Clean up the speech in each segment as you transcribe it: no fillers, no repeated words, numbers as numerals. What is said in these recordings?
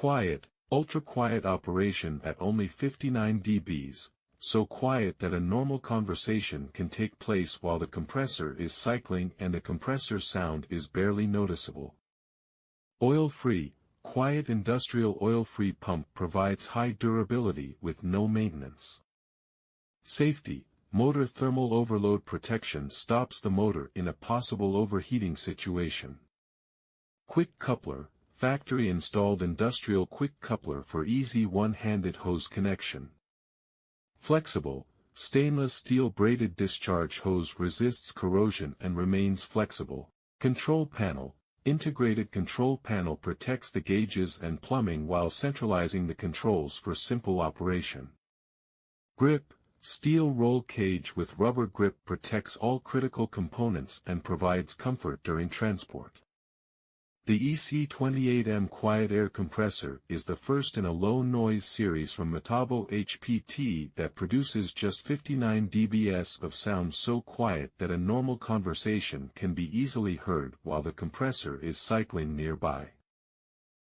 Quiet, ultra-quiet operation at only 59 dBs, so quiet that a normal conversation can take place while the compressor is cycling and the compressor sound is barely noticeable. Oil-free, quiet industrial oil-free pump provides high durability with no maintenance. Safety, motor thermal overload protection stops the motor in a possible overheating situation. Quick coupler, factory-installed industrial quick coupler for easy one-handed hose connection. Flexible, stainless steel braided discharge hose resists corrosion and remains flexible. Control panel, integrated control panel protects the gauges and plumbing while centralizing the controls for simple operation. Grip, steel roll cage with rubber grip protects all critical components and provides comfort during transport. The EC28M quiet air compressor is the first in a low-noise series from Metabo HPT that produces just 59 dBs of sound so quiet that a normal conversation can be easily heard while the compressor is cycling nearby.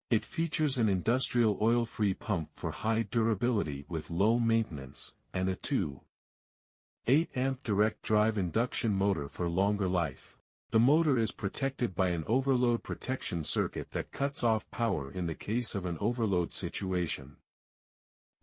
It features an industrial oil-free pump for high durability with low maintenance, and a 2.8 amp direct drive induction motor for longer life. The motor is protected by an overload protection circuit that cuts off power in the case of an overload situation.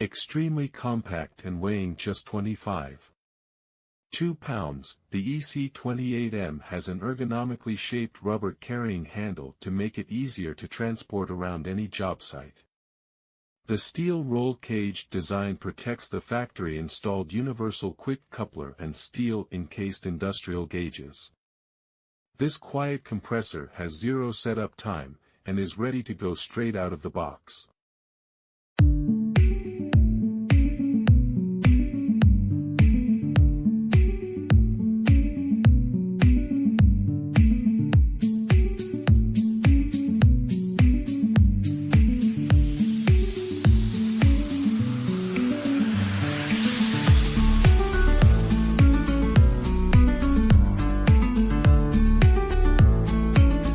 Extremely compact and weighing just 25.2 pounds, the EC28M has an ergonomically shaped rubber carrying handle to make it easier to transport around any job site. The steel roll cage design protects the factory-installed universal quick coupler and steel-encased industrial gauges. This quiet compressor has zero setup time, and is ready to go straight out of the box.